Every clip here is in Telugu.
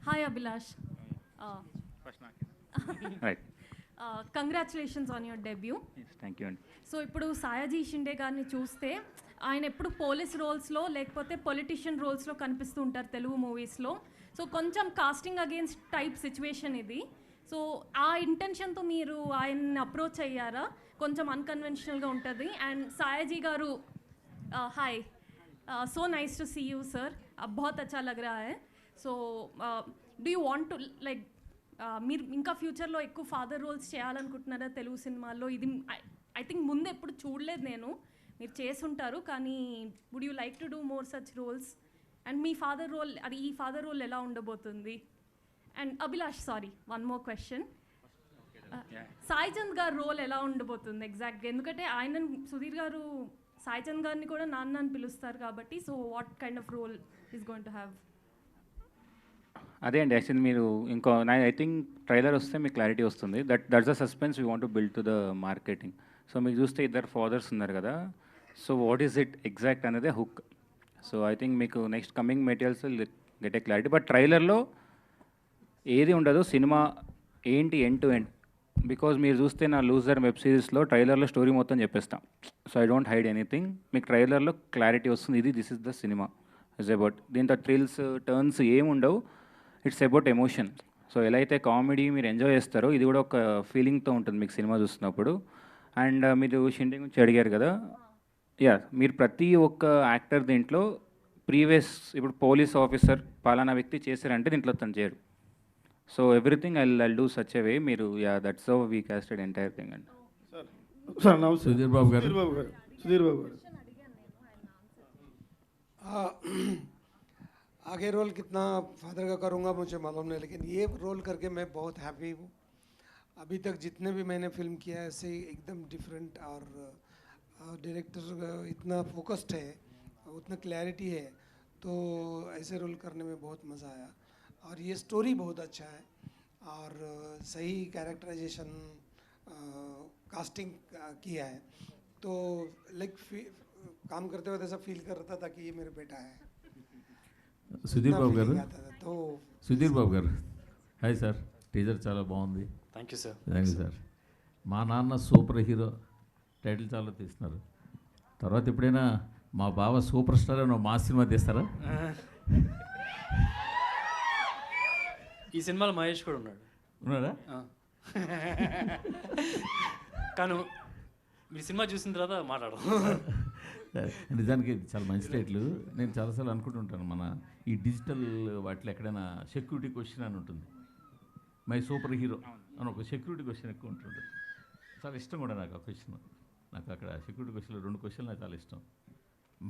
Hi, Abhilash. Uh, right. Congratulations on your debut. Thank you అండి. సో ఇప్పుడు సాయాజీ షిండే గారిని చూస్తే ఆయన ఎప్పుడు పోలీస్ రోల్స్లో లేకపోతే పొలిటీషియన్ రోల్స్లో కనిపిస్తూ ఉంటారు తెలుగు మూవీస్లో. సో కొంచెం కాస్టింగ్ అగేన్స్ట్ టైప్ సిచ్యువేషన్ ఇది. సో ఆ ఇంటెన్షన్తో మీరు ఆయన్ని అప్రోచ్ అయ్యారా? కొంచెం అన్కన్వెన్షనల్గా ఉంటుంది. అండ్ సాయాజీ గారు hi, so nice to see you sir, बहुत अच्छा लग रहा है. So do you want to like మీరు ఇంకా ఫ్యూచర్లో ఎక్కువ ఫాదర్ రోల్స్ చేయాలనుకుంటున్నారా తెలుగు సినిమాల్లో? ఇది ఐ థింక్ ముందు ఎప్పుడు చూడలేదు నేను, మీరు చేసుంటారు కానీ would you like to do more such roles? And మీ ఫాదర్ రోల్, అది ఈ ఫాదర్ రోల్ ఎలా ఉండబోతుంది? And Abhilash, sorry, one more question, Sai Chand గారు రోల్ ఎలా ఉండబోతుంది ఎగ్జాక్ట్గా? ఎందుకంటే ఆయన సుధీర్ గారు సాయి చంద్ గారిని కూడా నాన్న అని పిలుస్తారు కాబట్టి, so what kind of role is going to have? అదే అండి, యాక్చువల్లీ మీరు ఇంకో ఐ థింక్ ట్రైలర్ వస్తే మీకు క్లారిటీ వస్తుంది. That's the suspense we want to build to the marketing. So మీకు చూస్తే ఇద్దరు ఫాదర్స్ ఉన్నారు కదా, so what is it exact అనేది హుక్. సో ఐ థింక్ మీకు next coming materials get a clarity. But ట్రైలర్లో ఏది ఉండదు, సినిమా ఏంటి ఎండ్ టు ఎండ్. బికాజ్ మీరు చూస్తే నా లూజర్ వెబ్ సిరీస్లో ట్రైలర్లో స్టోరీ మొత్తం చెప్పేస్తాం. So I don't hide anything. మీకు ట్రైలర్లో క్లారిటీ వస్తుంది, this is the cinema is about. దీంతో థ్రిల్స్ టర్న్స్ ఏముండవు, ఇట్స్ అబౌట్ ఎమోషన్. సో ఎలా అయితే కామెడీ మీరు ఎంజాయ్ చేస్తారో ఇది కూడా ఒక ఫీలింగ్తో ఉంటుంది మీకు సినిమా చూస్తున్నప్పుడు. అండ్ మీరు షిండే గురించి అడిగారు కదా, యా, మీరు ప్రతి ఒక్క యాక్టర్ దీంట్లో ప్రీవియస్ ఇప్పుడు పోలీస్ ఆఫీసర్ పలానా వ్యక్తి చేశారంటే దీంట్లో తను చేయరు. So everything I do such a way. మీరు yeah, that's how we casted entire thing అండి. సార్ నమస్తే. సుధీర్ బాబు గారు. సుధీర్ బాబు గారు आगे रोल कितना फादर का करूँगा मुझे मालूम नहीं, लेकिन ये रोल करके मैं बहुत हैप्पी हूँ. अभी तक जितने भी मैंने फिल्म किया है ऐसे एकदम डिफरेंट, और डायरेक्टर इतना फोकस्ड है, उतना क्लैरिटी है, तो ऐसे रोल करने में बहुत मज़ा आया. और ये स्टोरी बहुत अच्छा है, और सही कैरेक्टराइजेशन कास्टिंग किया है, तो लाइक काम करते वक्त ऐसा फील कर रहा था कि ये मेरा बेटा है. సుధీర్ బాబు గారు. तो సుధీర్ బాబు గారు, హాయ్ సార్. టీజర్ చాలా బాగుంది. Thank you sir. Thank you sir. మా నాన్న సూపర్ హీరో టైటిల్ చాలా తీస్తున్నారు. తర్వాత ఎప్పుడైనా మా బావ సూపర్ స్టార్ అని మా సినిమా తీస్తారా? ఈ సినిమాలో మహేష్ కూడా ఉన్నాడు. ఉన్నారా? కానీ మీ సినిమా చూసిన తర్వాత మాట్లాడదాం. నిజానికి చాలా మంచి టైటిల్. నేను చాలాసార్లు అనుకుంటుంటాను, మన ఈ డిజిటల్ వాటిలో ఎక్కడైనా సెక్యూరిటీ క్వశ్చన్ అని ఉంటుంది, మై సూపర్ హీరో అని ఒక సెక్యూరిటీ క్వశ్చన్ ఎక్కువ ఉంటుంటుంది. చాలా ఇష్టం కూడా నాకు ఆ క్వశ్చన్. నాకు అక్కడ సెక్యూరిటీ క్వశ్చన్లో 2 క్వశ్చన్లు నాకు చాలా ఇష్టం.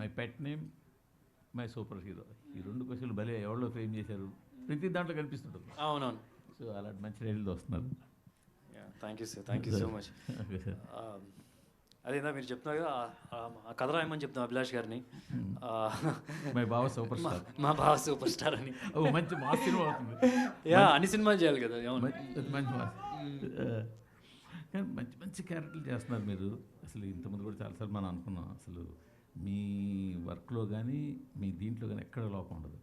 My pet name, my super hero. ఈ 2 క్వశ్చన్లు భలే ఎవరిలో ఫ్రేమ్ చేశారు, ప్రతి దాంట్లో కనిపిస్తుంటుంది. అవునవును. సో అలాంటి మంచి టైటిల్తో వస్తున్నారు. Thank you sir, thank you so much. అదేందా మీరు చెప్తున్నారు కదా, ఆ కథ రాయమని చెప్తాం అభిలాష్ గారిని. మై బావ సూపర్ స్టార్, మా బావ సూపర్ స్టార్ అని. మంచి మా సినిమా అవుతుంది. యా, అన్ని సినిమాలు చేయాలి కదా. మంచి మాస్. కానీ మంచి మంచి క్యారెక్టర్లు చేస్తున్నారు మీరు. అసలు ఇంతకుముందు కూడా చాలాసార్లు మనం అనుకున్నాం, అసలు మీ వర్క్లో కానీ మీ దీంట్లో కానీ ఎక్కడ లోపం ఉండదు.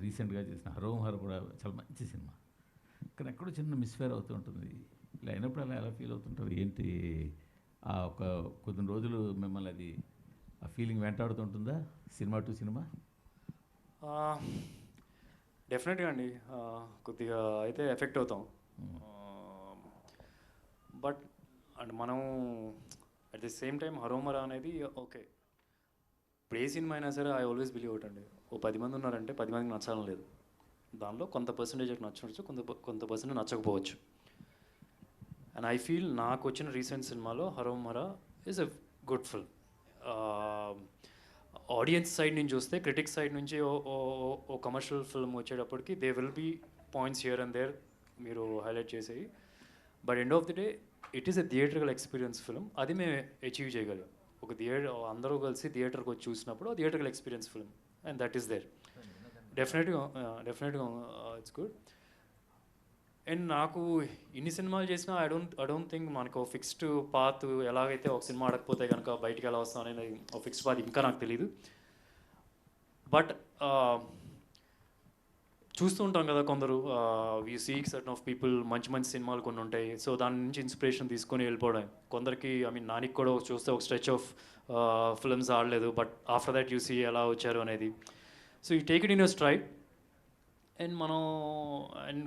రీసెంట్గా చేసిన హరోం హర కూడా చాలా మంచి సినిమా, కానీ ఎక్కడో చిన్న మిస్ఫేర్ అవుతూ ఉంటుంది. ఇలా అయినప్పుడు అలా ఎలా ఫీల్ అవుతుంటారు ఏంటి? ఆ ఒక కొద్ది రోజులు మిమ్మల్ని అది ఆ ఫీలింగ్ వెంటాడుతుంటుందా సినిమా టు సినిమా? డెఫినెట్గా అండి, కొద్దిగా అయితే ఎఫెక్ట్ అవుతాం. బట్ అండ్ మనం అట్ ది సేమ్ టైం హరోమరా అనేది ఓకే, ఇప్పుడు ఏ సినిమా అయినా సరే ఐ ఆల్వేస్ బిలీవ్ అవుట్ అండి. ఓ 10 మంది ఉన్నారంటే 10 మందికి నచ్చాలని లేదు. దానిలో కొంత పర్సంటేజ్ నచ్చవచ్చు, కొంత పర్సెంట్ నచ్చకపోవచ్చు. అండ్ ఐ ఫీల్ నాకు వచ్చిన రీసెంట్ సినిమాలో Haromhara is a good film. Audience side నుంచి చూస్తే, క్రిటిక్స్ సైడ్ నుంచి ఓ కమర్షియల్ ఫిల్మ్ వచ్చేటప్పటికి they will be points here and there మీరు హైలైట్ చేసేవి. But end of the day it is a theatrical experience film. అది మేము అచీవ్ చేయగలం. ఒక అందరూ కలిసి థియేటర్కి వచ్చి చూసినప్పుడు theatrical experience film, and that is there. డెఫినెట్గా ఇట్స్ గుడ్. అండ్ నాకు ఇన్ని సినిమాలు చేసినా ఐ డోంట్ థింక్ మనకు ఫిక్స్డ్ పాత్, ఎలాగైతే ఒక సినిమా ఆడకపోతే కనుక బయటికి ఎలా వస్తాం అనేది ఒక ఫిక్స్డ్ పాత్ ఇంకా నాకు తెలీదు. బట్ చూస్తూ ఉంటాం కదా కొందరు we seek certain of people మంచి మంచి సినిమాలు కొన్ని ఉంటాయి, సో దాని నుంచి ఇన్స్పిరేషన్ తీసుకొని వెళ్ళిపోవడం. కొందరికి ఐ మీన్ నానికి కూడా చూస్తే ఒక స్ట్రెచ్ ఆఫ్ ఫిల్మ్స్ ఆడలేదు, but after that you see ఎలా వచ్చారు అనేది. So you take it in your straight. And మనం అండ్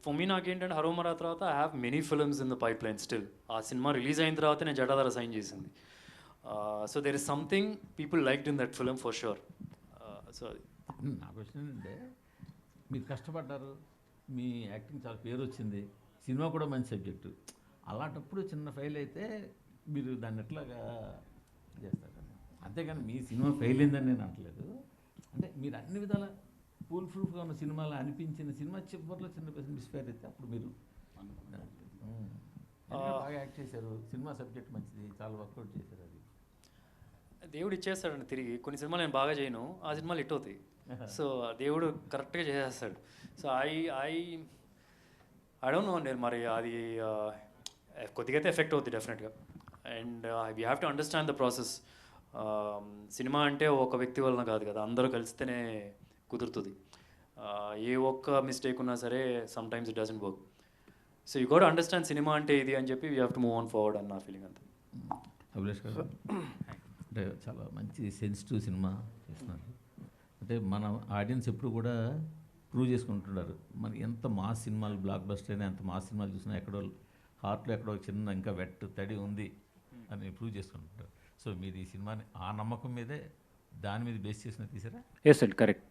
ఫర్ మీ నాకేంటంటే హరోమరా తర్వాత I have many films in the pipeline still. ఆ సినిమా రిలీజ్ అయిన తర్వాత నేను జటాధార సైన్ చేసింది. So there is something people liked in that film for sure. So నా క్వశ్చన్ ఏంటంటే, మీరు కష్టపడ్డారు, మీ యాక్టింగ్ చాలా పేరు వచ్చింది, సినిమా కూడా మంచి సబ్జెక్టు, అలాంటప్పుడు చిన్న ఫెయిల్ అయితే మీరు దాన్ని ఎట్లాగా చేస్తారు? అంతేగాని మీ సినిమా ఫెయిల్ అయిందని నేను అనట్లేదు. అంటే మీరు అన్ని విధాల ఫుల్ ప్రూఫ్గా ఉన్న సినిమాలో అనిపించిన సినిమా చివరిలో చిన్న మిస్ఫేర్ అయితే అప్పుడు మీరు బాగా యాక్ట్ చేశారు, సినిమా సబ్జెక్ట్ మంచిది, చాలా వర్కౌట్ చేశారు. అది దేవుడు ఇచ్చేస్తాడండి తిరిగి. కొన్ని సినిమాలు నేను బాగా చేయను, ఆ సినిమాలు హిట్ అవుతాయి. సో దేవుడు కరెక్ట్గా చేసేస్తాడు. సో ఐ డోంట్ నో అండి, మరి అది కొద్దిగా అయితే ఎఫెక్ట్ అవుతుంది డెఫినెట్గా. And we have to understand the process. Cinema అంటే ఒక వ్యక్తి వలన కాదు కదా, అందరూ కలిస్తేనే కుదురుతుంది. ఏ ఒక్క మిస్టేక్ ఉన్నా సరే some times it doesn't work. So you got understand cinema అంటే ఇది అని చెప్పి we have to move on forward అన్న ఫీలింగ్ అంతా. అభిలాష్ గారు అంటే చాలా మంచి సెన్సిటివ్ సినిమా చేస్తున్నారు. అంటే మన ఆడియన్స్ ఎప్పుడు కూడా ప్రూవ్ చేసుకుంటున్నారు, మన ఎంత మాస్ సినిమాలు బ్లాక్ బస్టర్ అయినా ఎంత మాస్ సినిమాలు చూసినా ఎక్కడో హార్ట్లో ఎక్కడో చిన్న ఇంకా వెట్ తడి ఉంది అని ప్రూవ్ చేసుకుంటుంటారు. సో మీరు ఈ సినిమాని ఆ నమ్మకం మీదే దాని మీద బేస్ చేసిన తీసారా? ఎస్ అండి, కరెక్ట్.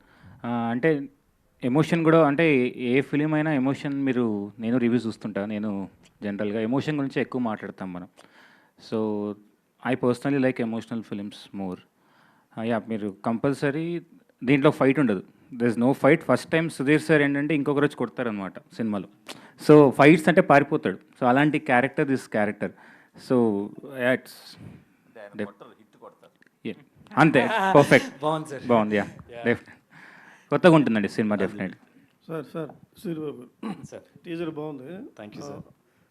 అంటే ఎమోషన్ కూడా, అంటే ఏ ఫిలిం అయినా ఎమోషన్, నేను రివ్యూస్ చూస్తుంటా, నేను జనరల్గా ఎమోషన్ గురించి ఎక్కువ మాట్లాడతాం మనం. So I personally like emotional films more. Yeah, మీరు కంపల్సరీ దీంట్లో ఫైట్ ఉండదు, there is no fight. First time Sudheer sir ఏంటంటే ఇంకొక రోజు కొడతారనమాట సినిమాలో. సో ఫైట్స్ అంటే పారిపోతాడు. సో అలాంటి character this character. So it's అంతే, పర్ఫెక్ట్, బాగుంది సార్, బాగుంది. యా, డెఫినెట్ కొత్తగా ఉంటుందండి cinema definite. Sir Sribabu sir. Teaser బాగుంది. Thank you sir.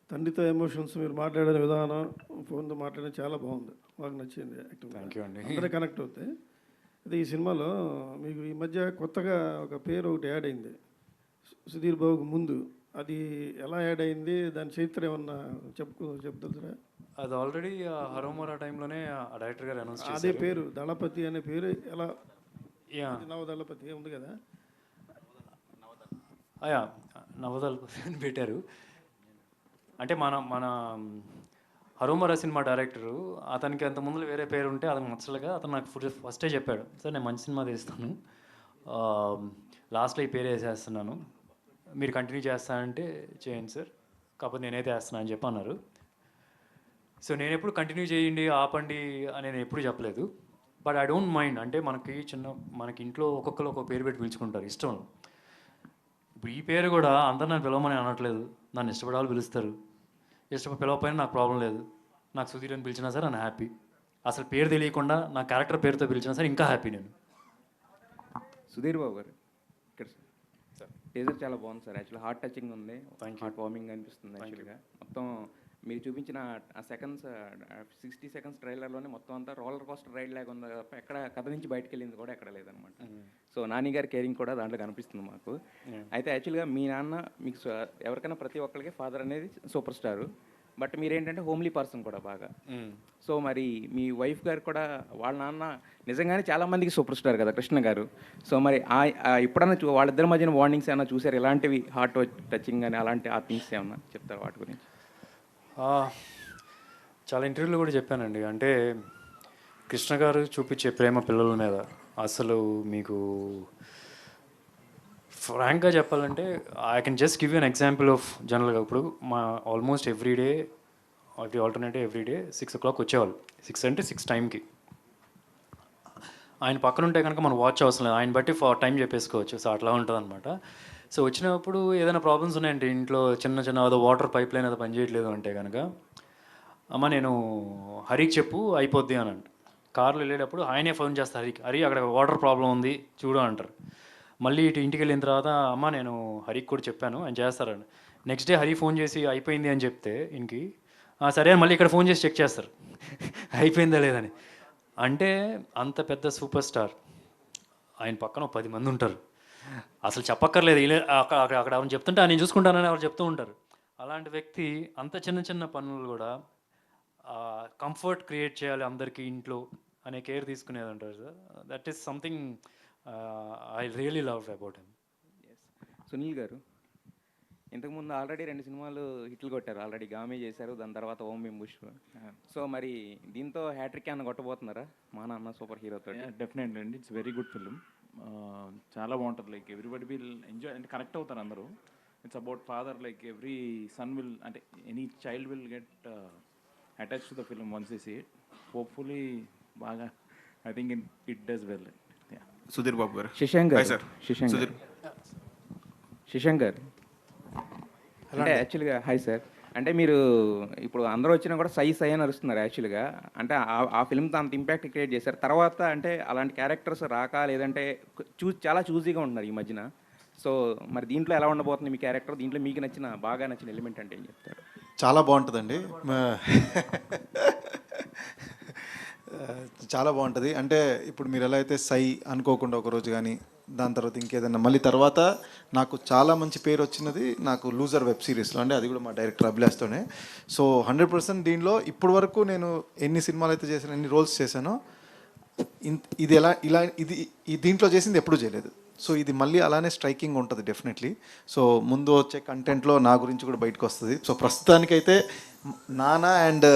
తండ్రితో ఎమోషన్స్ మీరు మాట్లాడిన విధానం, ఫోన్తో మాట్లాడడం చాలా బాగుంది, మాకు నచ్చింది. యాక్టింగ్ థ్యాంక్ యూ అండి. అందరూ కనెక్ట్ అవుతాయి. అయితే ఈ సినిమాలో మీకు ఈ మధ్య కొత్తగా ఒక పేరు ఒకటి యాడ్ అయింది సుధీర్ బాబుకు ముందు. అది ఎలా యాడ్ అయింది, దాని చరిత్ర ఏమన్నా చెప్తారా? అది ఆల్రెడీ హరోమరా టైంలోనే ఆ డైరెక్టర్ గారు అనౌన్స్ చేశారు. అదే పేరు దళపతి అనే పేరు ఎలా? యా, నవదళపతి ఉంది కదా. అయా నవదళపతి అని పెట్టారు. అంటే మన హరోమరా సినిమా డైరెక్టరు, అతనికి అంత ముందు వేరే పేరు ఉంటే అతనికి నచ్చలేక అతను నాకు ఫస్టే చెప్పాడు, సార్ నేను మంచి సినిమా తీస్తాను, లాస్ట్లో ఈ పేరు వేసేస్తున్నాను, మీరు కంటిన్యూ చేస్తానంటే చేయండి సార్, కాకపోతే నేనైతే వేస్తున్నాను అని చెప్పి అన్నారు. సో నేను ఎప్పుడు కంటిన్యూ చేయండి ఆపండి అని నేను ఎప్పుడు చెప్పలేదు. But I don't mind. అంటే మనకి ఇంట్లో ఒక్కొక్కరు ఒక్కొక్క పేరు పెట్టి పిలుచుకుంటారు ఇష్టం. ఇప్పుడు ఈ పేరు కూడా అందరు నన్ను పిలవమని అనట్లేదు, నన్ను ఇష్టపడాలి పిలుస్తారు, పిలవకపోయినా నాకు ప్రాబ్లం లేదు. నాకు సుధీర్ అని పిలిచినా సరే నన్ను హ్యాపీ. అసలు పేరు తెలియకుండా నా క్యారెక్టర్ పేరుతో పిలిచినా సరే ఇంకా హ్యాపీ నేను. సుధీర్ బాబు గారు ఇక్కడ సార్, టీజర్ చాలా బాగుంది సార్. యాక్చువల్లీ హార్ట్ టచింగ్ ఉంది, హార్ట్ వార్మింగ్ అనిపిస్తుంది. యాక్చువల్గా మొత్తం మీరు చూపించిన ఆ సెకండ్స్ 60 సెకండ్స్ ట్రైలర్లోనే మొత్తం అంతా రోలర్ కోస్టర్ రైడ్ లాగా ఉంది తప్ప ఎక్కడ కథ నుంచి బయటకు వెళ్ళింది కూడా ఎక్కడ లేదనమాట. సో నాని గారి కేరింగ్ కూడా దాంట్లో కనిపిస్తుంది మాకు. అయితే యాక్చువల్గా మీ నాన్న మీకు ఎవరికైనా ప్రతి ఒక్కరికి ఫాదర్ అనేది సూపర్ స్టారు, బట్ మీరేంటంటే హోమ్లీ పర్సన్ కూడా బాగా. సో మరి మీ వైఫ్ గారు కూడా వాళ్ళ నాన్న నిజంగానే చాలామందికి సూపర్ స్టార్ కదా కృష్ణ గారు. సో మరి ఎప్పుడన్నా వాళ్ళిద్దరి మధ్యన వార్నింగ్స్ ఏమైనా చూసారు, ఎలాంటివి హార్ట్ టచింగ్ అని అలాంటి ఆ థింగ్స్ ఏమన్నా చెప్తారు వాటి గురించి? చాలా ఇంటర్వ్యూలో కూడా చెప్పానండి. అంటే కృష్ణ గారు చూపించే ప్రేమ పిల్లల మీద అసలు మీకు ఫ్రాంక్గా చెప్పాలంటే I can just give you an example of జనరల్గా ఇప్పుడు మా almost every alternative every day 6 o'clock వచ్చేవాళ్ళు. 6 అంటే 6 టైంకి. ఆయన పక్కన ఉంటే కనుక మనం వాచ్ అవసరం లేదు, ఆయన బట్టి టైం చెప్పేసుకోవచ్చు. సో అట్లా ఉంటుంది అనమాట. సో వచ్చినప్పుడు ఏదైనా ప్రాబ్లమ్స్ ఉన్నాయంటే ఇంట్లో చిన్న ఏదో వాటర్ పైప్ లైన్ ఏదో పనిచేయట్లేదు అంటే కనుక, అమ్మ నేను హరికి చెప్పు అయిపోద్ది అని అంట. కార్లో వెళ్ళేటప్పుడు ఆయనే ఫోన్ చేస్తారు హరి అక్కడ వాటర్ ప్రాబ్లం ఉంది చూడు అంటారు. మళ్ళీ ఇంటికి వెళ్ళిన తర్వాత అమ్మ నేను హరికి కూడా చెప్పాను ఆయన చేస్తారని. నెక్స్ట్ డే హరి ఫోన్ చేసి అయిపోయింది అని చెప్తే ఇంటికి సరే అని మళ్ళీ ఇక్కడ ఫోన్ చేసి చెక్ చేస్తారు అయిపోయిందా లేదని. అంటే అంత పెద్ద సూపర్ స్టార్ ఆయన పక్కన 10 మంది ఉంటారు. అసలు చెప్పక్కర్లేదు, అక్కడ ఎవరు చెప్తుంటే నేను చూసుకుంటానని ఎవరు చెప్తూ ఉంటారు. అలాంటి వ్యక్తి అంత చిన్న చిన్న పనులు కూడా కంఫర్ట్ క్రియేట్ చేయాలి అందరికీ ఇంట్లో అనే కేర్ తీసుకునేది అంటారు sir. That is something I really love about him. Sunil గారు, ఇంతకుముందు ఆల్రెడీ 2 సినిమాలు హిట్లు కొట్టారు. ఆల్రెడీ గామి చేశారు, దాని తర్వాత ఓం బింబుష్. సో మరి దీంతో హ్యాట్రిక్ ఏమైనా కొట్టబోతున్నారా మా నాన్న సూపర్ హీరోతో? డెఫినెట్లీ అండి, ఇట్స్ వెరీ గుడ్ ఫిలిం. చాలా బాగుంటుంది. లైక్ ఎవ్రీబడి విల్ ఎంజాయ్ అంటే కనెక్ట్ అవుతారు అందరూ. It's about father, like every son will అంటే any child will get attach to the film once they see it. Hopefully బాగా I think it does well. Sudheer Babu గారు. శశాంక్ హాయ్ గారు, సార్. శశాంక్ గారు, శశాంక్ గారు అంటే యాక్చువల్గా హాయ్ సార్. అంటే మీరు ఇప్పుడు అందరూ వచ్చినా కూడా సై సై అని అరుస్తున్నారు యాక్చువల్గా. అంటే ఆ ఫిల్మ్తో అంత ఇంపాక్ట్ క్రియేట్ చేశారు. తర్వాత అంటే అలాంటి క్యారెక్టర్స్ రాక, లేదంటే చాలా చూజీగా ఉంటున్నారు ఈ మధ్యన. సో మరి దీంట్లో ఎలా ఉండబోతుంది మీ క్యారెక్టర్? దీంట్లో మీకు బాగా నచ్చిన ఎలిమెంట్ అంటే ఏం చెప్తారు? చాలా బాగుంటుందండి. చాలా బాగుంటుంది. అంటే ఇప్పుడు మీరు ఎలా అయితే సై అనుకోకుండా ఒకరోజు కానీ, దాని తర్వాత ఇంకేదన్నా, మళ్ళీ తర్వాత నాకు చాలా మంచి పేరు వచ్చినది నాకు లూజర్ వెబ్ సిరీస్లో. అంటే అది కూడా మా డైరెక్టర్ అభిలాష్తోనే. సో 100% దీనిలో ఇప్పటి వరకు నేను ఎన్ని సినిమాలు అయితే చేశాను, ఎన్ని రోల్స్ చేశానో, ఇది ఈ దీంట్లో చేసింది ఎప్పుడూ చేయలేదు. సో ఇది మళ్ళీ అలానే స్ట్రైకింగ్ ఉంటుంది డెఫినెట్లీ. సో ముందు వచ్చే కంటెంట్లో నా గురించి కూడా బయటకు వస్తుంది. సో ప్రస్తుతానికైతే నానా అండ్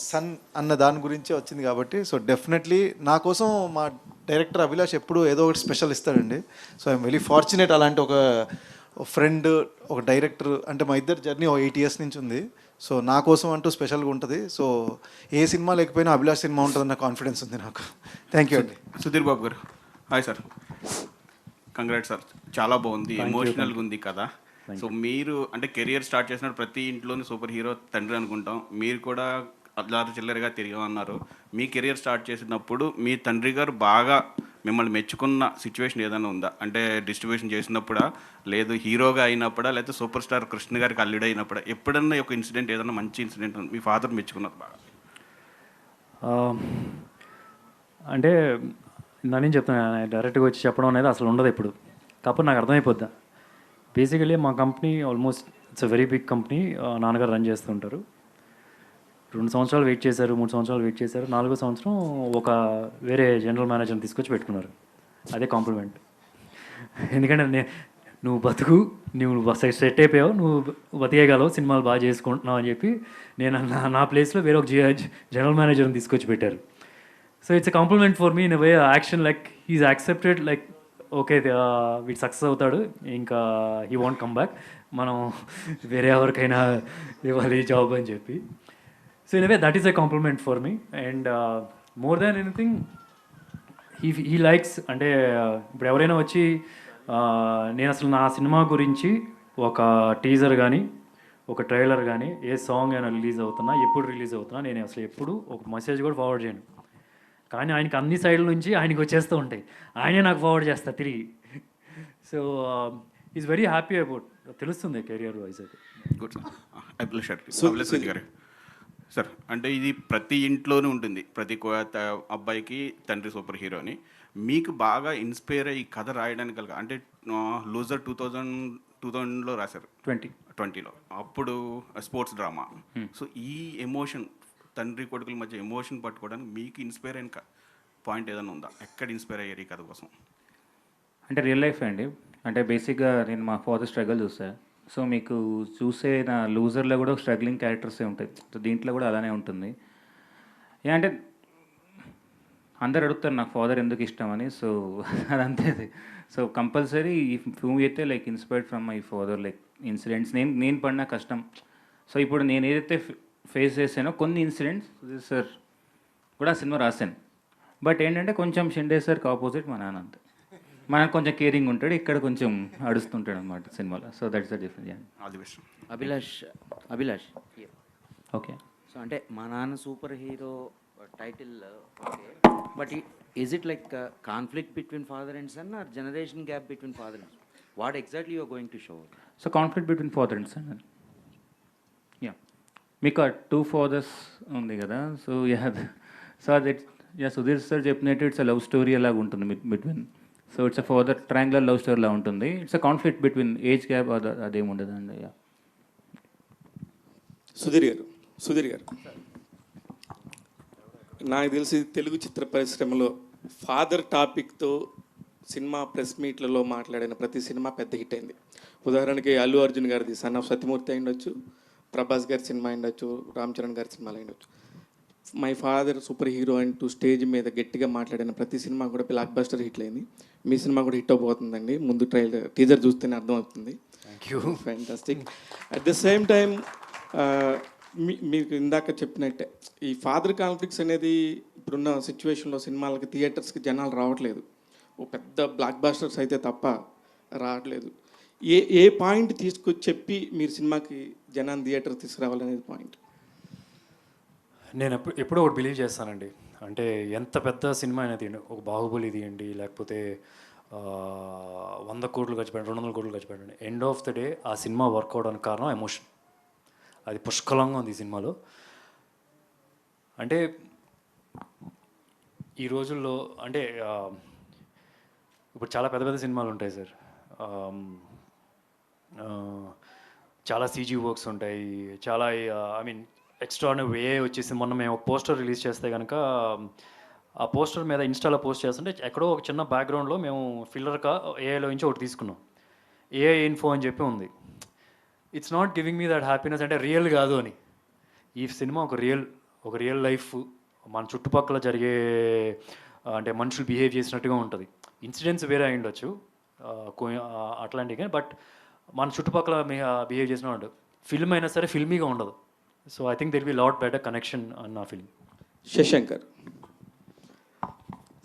సన్ అన్న దాని గురించే వచ్చింది కాబట్టి, సో డెఫినెట్లీ నా కోసం మా డైరెక్టర్ అభిలాష్ ఎప్పుడు ఏదో ఒకటి స్పెషల్ ఇస్తాడండి. సో ఐఎమ్ వెరీ ఫార్చునేట్ అలాంటి ఒక ఫ్రెండ్, ఒక డైరెక్టర్. అంటే మా ఇద్దరు జర్నీ 8 years నుంచి ఉంది. సో నా కోసం అంటూ స్పెషల్గా ఉంటుంది. సో ఏ సినిమా లేకపోయినా అభిలాష్ సినిమా ఉంటుందన్న కాన్ఫిడెన్స్ ఉంది నాకు. థ్యాంక్ యూ అండి. సుధీర్ బాబు గారు. Hi sir. కంగ్రాట్స్ సార్, చాలా బాగుంది, ఎమోషనల్గా ఉంది కదా. సో మీరు అంటే కెరియర్ స్టార్ట్ చేసినప్పుడు ప్రతి ఇంట్లోని సూపర్ హీరో తండ్రి అనుకుంటాం. మీరు కూడా అల్లారు చిల్లరగా తిరిగామన్నారు. మీ కెరియర్ స్టార్ట్ చేసినప్పుడు మీ తండ్రి గారు బాగా మిమ్మల్ని మెచ్చుకున్న సిచ్యువేషన్ ఏదైనా ఉందా? అంటే డిస్ట్రిబ్యూషన్ చేసినప్పుడా, లేదు హీరోగా అయినప్పుడా, లేకపోతే సూపర్ స్టార్ కృష్ణ గారికి అల్లుడు అయినప్పుడా, ఎప్పుడన్నా ఒక ఇన్సిడెంట్, ఏదైనా మంచి ఇన్సిడెంట్ మీ ఫాదర్ మెచ్చుకున్నారు బాగా? అంటే నేను చెప్తాను, డైరెక్ట్గా వచ్చి చెప్పడం అనేది అసలు ఉండదు ఇప్పుడు. కాకపోతే నాకు అర్థమైపోద్దా. బేసికలీ మా company almost it's a very big company. నాన్నగారు రన్ చేస్తుంటారు. 2 సంవత్సరాలు వెయిట్ చేశారు, 3 సంవత్సరాలు వెయిట్ చేశారు. 4వ సంవత్సరం ఒక వేరే జనరల్ మేనేజర్ని తీసుకొచ్చి పెట్టుకున్నారు. అదే కాంప్లిమెంట్. ఎందుకంటే నువ్వు బతుకు, నువ్వు సెట్ అయిపోయావు, నువ్వు బతికేయగలవు, సినిమాలు బాగా చేసుకుంటున్నావు అని చెప్పి నేను నా ప్లేస్లో వేరే ఒక జనరల్ మేనేజర్ని తీసుకొచ్చి పెట్టారు. So it's a compliment for me in way action. Like he is accepted, like okay వీడు సక్సెస్ అవుతాడు, ఇంకా హీ వాంట్ కమ్ బ్యాక్, మనం వేరే ఎవరికైనా ఇవ్వాలి జాబ్ అని చెప్పి. So in way that is a compliment for me. And more than anything he likes. అంటే ఇప్పుడు ఎవరైనా వచ్చి నేను అసలు నా సినిమా గురించి ఒక టీజర్ కానీ, ఒక ట్రైలర్ కానీ, ఏ సాంగ్ అయినా రిలీజ్ అవుతున్నా, ఎప్పుడు రిలీజ్ అవుతున్నా, నేను అసలు ఎప్పుడు ఒక మెసేజ్ కూడా ఫార్వర్డ్ చేయను. కానీ ఆయనకి అన్ని సైడ్ల నుంచి ఆయనకి వచ్చేస్తూ ఉంటాయి, ఆయనే నాకు ఫార్వర్డ్ చేస్తా తిరిగి. So is very happy about, తెలుస్తుంది కెరియర్ వైజ్ అయితే. Good sir. గారు సార్, అంటే ఇది ప్రతి ఇంట్లోనూ ఉంటుంది, ప్రతి అబ్బాయికి తండ్రి సూపర్ హీరో అని. మీకు బాగా ఇన్స్పైర్ అయ్యి కథ రాయడానికి కనుక, అంటే లూజర్ 2000లో రాశారు, 2020లో. అప్పుడు స్పోర్ట్స్ డ్రామా. సో ఈ ఎమోషన్, తండ్రి కొడుకుల మధ్య ఎమోషన్ పట్టుకోవడానికి మీకు ఇన్స్పైర్ అయిన పాయింట్ ఏదైనా ఉందా? ఎక్కడ ఇన్స్పైర్ అయ్యారు ఈ కథ కోసం? అంటే రియల్ లైఫ్ అండి. అంటే బేసిక్గా నేను మా ఫాదర్ స్ట్రగుల్ చూసాను. సో మీకు చూసే నా లూజర్లో కూడా స్ట్రగ్లింగ్ క్యారెక్టర్సే ఉంటాయి. సో దీంట్లో కూడా అలానే ఉంటుంది. అంటే అందరు అడుగుతారు నాకు ఫాదర్ ఎందుకు ఇష్టం అని. సో అదంతే. సో కంపల్సరీ ఈ మూవీ అయితే like inspired from my father, like incidents, నేను పడిన కష్టం. సో ఇప్పుడు నేను ఏదైతే ఫేస్ చేశానో కొన్ని ఇన్సిడెంట్స్ సార్ కూడా సినిమా రాశాను. బట్ ఏంటంటే కొంచెం షిండే సార్కి ఆపోజిట్ మా నాన్న. అంతే, మనకు కొంచెం కేరింగ్ ఉంటాడు, ఇక్కడ కొంచెం అడుస్తుంటాడు అనమాట సినిమాలో. So that's the difference. Abhilash okay. So అంటే మా నాన్న super hero title okay, but is it like conflict between father and son or generation gap between father and son? What exactly you are going to show? So conflict between father and son. Yeah, మీకు 2 fathers ఉంది కదా. సో యా, సో అది సుధీర్ సార్ చెప్పినట్టు ఇట్స్ లవ్ స్టోరీ అలాగ ఉంటుంది between so it's a further triangular love స్టోరీలా ఉంటుంది. It's a conflict between age gap అదేమి ఉండదండి. సుధీర్ గారు నాకు తెలిసి తెలుగు చిత్ర పరిశ్రమలో ఫాదర్ టాపిక్తో సినిమా ప్రెస్ మీట్లలో మాట్లాడిన ప్రతి సినిమా పెద్ద హిట్ అయింది. ఉదాహరణకి అల్లు అర్జున్ గారిది సన్ ఆఫ్ సత్యమూర్తి అయి ఉండొచ్చు, ప్రభాస్ గారి సినిమా అయి ఉండొచ్చు, రామ్ చరణ్ గారి సినిమాలు అయి ఉండొచ్చు. మై ఫాదర్ సూపర్ హీరో అంటూ స్టేజ్ మీద గట్టిగా మాట్లాడిన ప్రతి సినిమా కూడా బ్లాక్ బస్టర్ హిట్లు అయింది. మీ సినిమా కూడా హిట్ అవబోతుందండి. ముందు టీజర్ చూస్తేనే అర్థమవుతుంది. Fantastic. At the same time మీకు ఇందాక చెప్పినట్టే ఈ ఫాదర్ కాన్ఫ్లిక్ట్స్ అనేది ఇప్పుడున్న సిచ్యువేషన్లో సినిమాలకి థియేటర్స్కి జనాలు రావట్లేదు. ఓ పెద్ద బ్లాక్ బాస్టర్స్ అయితే తప్ప రావట్లేదు. ఏ పాయింట్ తీసుకొచ్చి చెప్పి మీరు సినిమాకి జనాన్ని థియేటర్ తీసుకురావాలనేది పాయింట్? నేను ఎప్పుడో ఒకటి బిలీవ్ చేస్తానండి. అంటే ఎంత పెద్ద సినిమా అయినా తీయండి, ఒక బాహుబలి తీయండి, లేకపోతే 100 కోట్లు ఖర్చు పెట్టండి, 200 కోట్లు ఖర్చు పెట్టండి, ఎండ్ ఆఫ్ ద డే ఆ సినిమా వర్క్ అవడానికి కారణం ఎమోషన్. అది పుష్కలంగా ఉంది ఈ సినిమాలో. అంటే ఈ రోజుల్లో అంటే ఇప్పుడు చాలా పెద్ద పెద్ద సినిమాలు ఉంటాయి సార్, చాలా సీజీ వర్క్స్ ఉంటాయి, చాలా ఐ మీన్ ఎక్స్ట్రాడినరీ వే వచ్చేసి మొన్న మేము ఒక పోస్టర్ రిలీజ్ చేస్తే కనుక ఆ పోస్టర్ మీద ఇన్స్టాలో పోస్ట్ చేస్తుంటే ఎక్కడో ఒక చిన్న బ్యాక్గ్రౌండ్లో మేము ఫిల్లర్గా ఏఐలో నుంచి ఒకటి తీసుకున్నాం. ఏఐ ఇన్ఫో అని చెప్పి ఉంది. It's not giving me that happiness. అంటే రియల్ కాదు అని. ఈ సినిమా ఒక రియల్ లైఫ్ మన చుట్టుపక్కల జరిగే అంటే మనుషులు బిహేవ్ చేసినట్టుగా ఉంటుంది. ఇన్సిడెంట్స్ వేరే అయి ఉండొచ్చు అట్లాంటివి, బట్ మన చుట్టుపక్కల బిహేవ్ చేసిన ఉంటుంది. ఫిల్మ్ అయినా సరే ఫిల్మీగా ఉండదు. So I think there be lot better connection అన్న ఫిల్మ్. శశాంకర్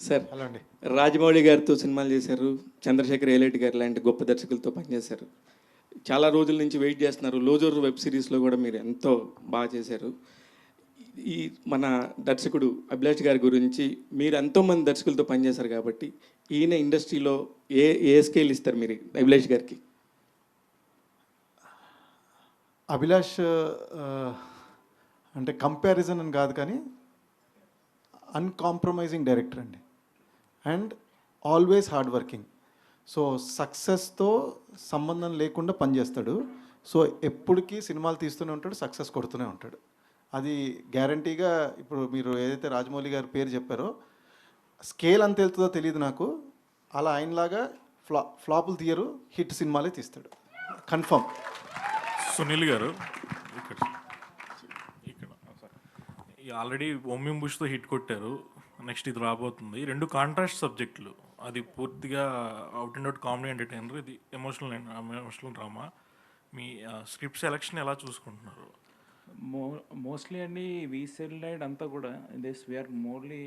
సార్, హలో అండి. రాజమౌళి గారితో సినిమాలు చేశారు, చంద్రశేఖర్ ఏలేటి గారు లాంటి గొప్ప దర్శకులతో పనిచేశారు. చాలా రోజుల నుంచి వెయిట్ చేస్తున్నారు. లోజర్ వెబ్ సిరీస్లో కూడా మీరు ఎంతో బాగా చేశారు. ఈ మన దర్శకుడు అభిలాష్ గారి గురించి మీరు ఎంతోమంది దర్శకులతో పనిచేశారు కాబట్టి ఈయన ఇండస్ట్రీలో ఏ స్కేల్ ఇస్తారు మీరు అభిలాష్ గారికి? అభిలాష్ అంటే కంపారిజన్ అని కాదు కానీ అన్కాంప్రమైజింగ్ డైరెక్టర్ అండి, and always hard working. So సక్సెస్తో సంబంధం లేకుండా పనిచేస్తాడు. సో ఎప్పటికీ సినిమాలు తీస్తూనే ఉంటాడు, సక్సెస్ కొడుతూనే ఉంటాడు. అది గ్యారంటీగా ఇప్పుడు మీరు ఏదైతే రాజమౌళి గారి పేరు చెప్పారో స్కేల్ అంత వెళ్తుందో తెలియదు నాకు, అలా ఆయనలాగా ఫ్లాపులు తీయరు, హిట్ సినిమాలే తీస్తాడు కన్ఫర్మ్. సునీల్ గారు ఇక్కడ ఆల్రెడీ ఓమ్యం బుష్తో హిట్ కొట్టారు, నెక్స్ట్ ఇది రాబోతుంది. రెండు కాంట్రాస్ట్ సబ్జెక్టులు, అది పూర్తిగా out and out comedy entertainer, ఇది ఎమోషనల్ డ్రామా. మీ స్క్రిప్ట్ సెలెక్షన్ ఎలా చూసుకుంటున్నారు? మోస్ట్లీ అండి వీ సెల్డ్ అంతా కూడా దిస్ వీఆర్ మోర్లీ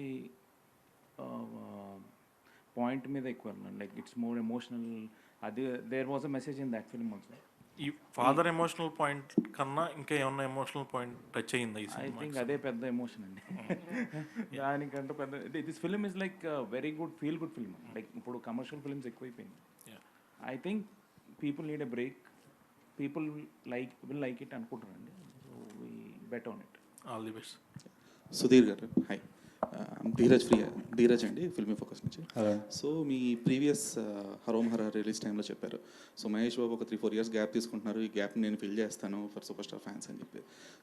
పాయింట్ మీద ఎక్కువ, లైక్ ఇట్స్ మోర్ ఎమోషనల్. అది there was a message in that film also. ఈ ఫాదర్ ఎమోషనల్ పాయింట్ కన్నా ఇంకా ఏమన్నా ఎమోషనల్ పాయింట్ టచ్ అయ్యిందా? ఐ థింక్ అదే పెద్ద ఎమోషన్ అండి. దానికంటే పెద్ద this film is like very good feel good film. Like ఇప్పుడు కమర్షియల్ ఫిల్మ్స్ ఎక్కువైపోయింది. I think people need a break, people will like it అనుకుంటారండి. So we bet on it. All the best. Sudheer గారు హాయ్, ధీరజ్ అండి ఫిల్మీ ఫోకస్ నుంచి. సో మీ ప్రీవియస్ హరోం హర రిలీజ్ టైంలో చెప్పారు, సో మహేష్ బాబు ఒక 3-4 years గ్యాప్ తీసుకుంటున్నారు, ఈ గ్యాప్ నేను ఫిల్ చేస్తాను ఫర్ సూపర్ స్టార్ ఫ్యాన్స్ అని చెప్పి.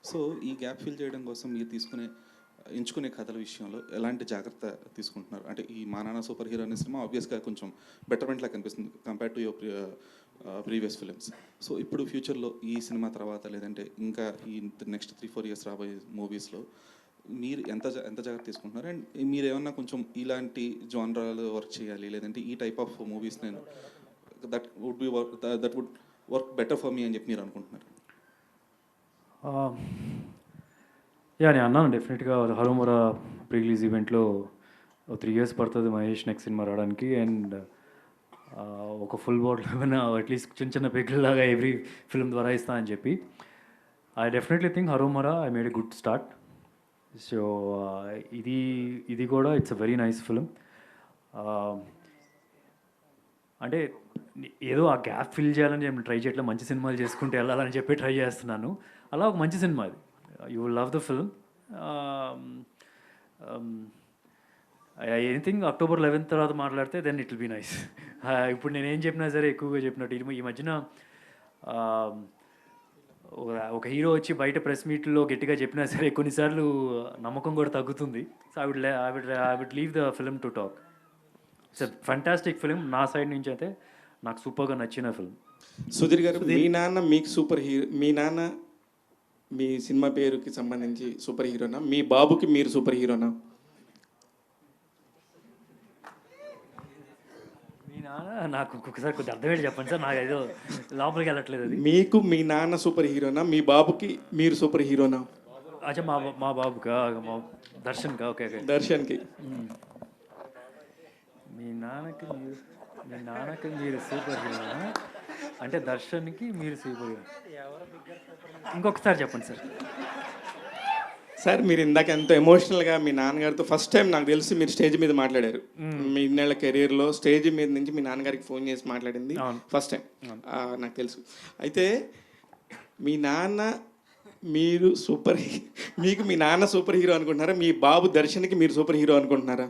సో ఈ గ్యాప్ ఫిల్ చేయడం కోసం మీరు ఎంచుకునే కథల విషయంలో ఎలాంటి జాగ్రత్త తీసుకుంటున్నారు? అంటే ఈ మా నాన్న సూపర్ హీరో అనే సినిమా ఆబ్వియస్గా కొంచెం బెటర్మెంట్ లాగా కనిపిస్తుంది compare to your previous films. So ఇప్పుడు ఫ్యూచర్లో ఈ సినిమా తర్వాత లేదంటే ఇంకా ఈ నెక్స్ట్ 3-4 years రాబోయే మూవీస్లో మీరు ఎంత జాగ్రత్త తీసుకుంటున్నారు? అండ్ మీరు ఏమన్నా కొంచెం ఇలాంటి జానరాలు వర్క్ చేయాలి, లేదంటే ఈ టైప్ ఆఫ్ మూవీస్ నేను that wood work better for me అని చెప్పి మీరు అనుకుంటున్నారు? నేను అన్నాను డెఫినెట్గా హరోమరా ప్రీ రిలీజ్ ఈవెంట్లో 3 years పడుతుంది మహేష్ నెక్స్ట్ సినిమా రావడానికి. అండ్ ఒక ఫుల్ బాటిల్ అట్లీస్ట్ చిన్న పెగ్గులాగా ఎవ్రీ ఫిల్మ్ ద్వారా ఇస్తా అని చెప్పి. I definitely think Haromhara I made a good start. So ఇది కూడా it's a very nice film. అంటే ఏదో ఆ గ్యాప్ ఫిల్ చేయాలని నేను ట్రై చేయట్లేదు, మంచి సినిమాలు చేసుకుంటూ వెళ్ళాలని చెప్పి ట్రై చేస్తున్నాను. అలా ఒక మంచి సినిమా అది, you will love the film. Anything October 11th తర్వాత మాట్లాడితే then it will be nice. ఇప్పుడు నేనేం చెప్పినా సరే ఎక్కువగా చెప్పినట్టు ఈ మధ్యన ఒక హీరో వచ్చి బయట ప్రెస్ మీట్లో గట్టిగా చెప్పినా సరే కొన్నిసార్లు నమ్మకం కూడా తగ్గుతుంది. So I would leave the film to talk. It's fantastic film. నా సైడ్ నుంచి అయితే నాకు సూపర్గా నచ్చిన ఫిల్మ్. సుధీర్ గారు, మీ నాన్న మీకు సూపర్ హీరో, మీ నాన్న మీ సినిమా పేరుకి సంబంధించి సూపర్ హీరోనా, మీ బాబుకి మీరు సూపర్ హీరోనా? మీ నాన్న నాకు ఒక్కొక్కసారి కొద్దిగా అర్థమయ్యేది చెప్పండి సార్, నాకు ఏదో లోపలికి వెళ్ళట్లేదు అది. మీకు మీ నాన్న సూపర్ హీరోనా, మీ బాబుకి మీరు సూపర్ హీరోనా? అచ్చా మా బాబుకా, మా దర్శన్కా? Okay okay, దర్శన్కి. మీ నాన్నకి మీరు సూపర్ హీరోనా అంటే దర్శన్కి మీరు సూపర్ హీరో. ఇంకొకసారి చెప్పండి సార్. సార్ మీరు ఇందాక ఎంతో ఎమోషనల్గా మీ నాన్నగారితో ఫస్ట్ టైం నాకు తెలిసి మీరు స్టేజ్ మీద మాట్లాడారు. మీ ఇన్నేళ్ల కెరీర్లో స్టేజ్ మీద నుంచి మీ నాన్నగారికి ఫోన్ చేసి మాట్లాడింది ఫస్ట్ టైం నాకు తెలుసు. అయితే మీ నాన్న మీకు మీ నాన్న సూపర్ హీరో అనుకుంటున్నారా, మీ బాబు దర్శన్కి మీరు సూపర్ హీరో అనుకుంటున్నారా?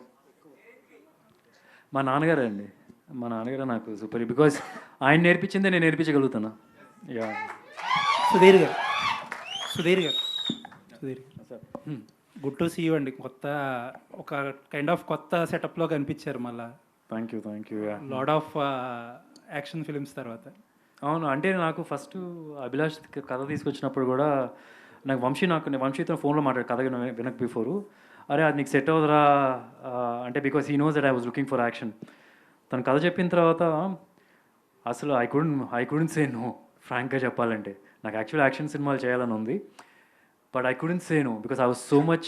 మా నాన్నగారే అండి. మా నాన్నగారు నాకు సూపర్, బికాజ్ ఆయన నేర్పించిందే నేను నేర్పించగలుగుతాను. యా. సుధీర్ గారు గుడ్ టు సీ యూ అండి. ఒక కైండ్ ఆఫ్ కొత్త సెటప్లో కనిపించారు మళ్ళీ. Thank you. Lot of action films తర్వాత. అవును, అంటే నాకు ఫస్ట్ అభిలాష్ కథ తీసుకొచ్చినప్పుడు కూడా నాకు వంశీతో ఫోన్లో మాట్లాడు కథ వినక బిఫోరు, అరే అది నీకు సెట్ అవుదరా అంటే, because he knows that I was looking for action. తను కథ చెప్పిన తర్వాత అసలు ఐ కుడెంట్ సే నో. ఫ్రాంక్గా చెప్పాలంటే నాకు యాక్చువల్ యాక్షన్ సినిమాలు చేయాలని ఉంది, but I couldn't say no because I was so much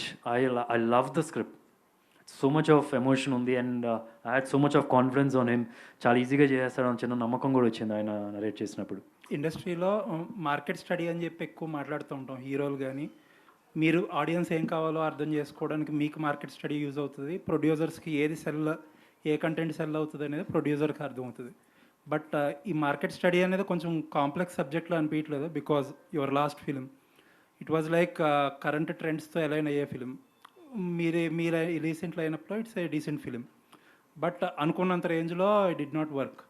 I love the script. So much of emotion ఉంది and I had so much of confidence on him. చాలా ఈజీగా చేస్తాడని చిన్న నమ్మకం కూడా వచ్చింది ఆయన నరేట్ చేసినప్పుడు. ఇండస్ట్రీలో మార్కెట్ స్టడీ అని చెప్పి ఎక్కువ మాట్లాడుతూ ఉంటాం హీరోలు, కానీ మీరు ఆడియన్స్ ఏం కావాలో అర్థం చేసుకోవడానికి మీకు మార్కెట్ స్టడీ యూజ్ అవుతుంది. ప్రొడ్యూసర్స్కి ఏ కంటెంట్ సెల్ అవుతుంది అనేది ప్రొడ్యూసర్కి అర్థమవుతుంది. బట్ ఈ మార్కెట్ స్టడీ అనేది కొంచెం కాంప్లెక్స్ సబ్జెక్ట్లో అనిపించలేదు, because your last film it was like current ట్రెండ్స్తో అలైన్ అయ్యే ఫిలిం. మీరు రీసెంట్లో అయినప్పుడు it's a decent film, but అనుకున్నంత రేంజ్లో ఇట్ డిడ్ నాట్ వర్క్.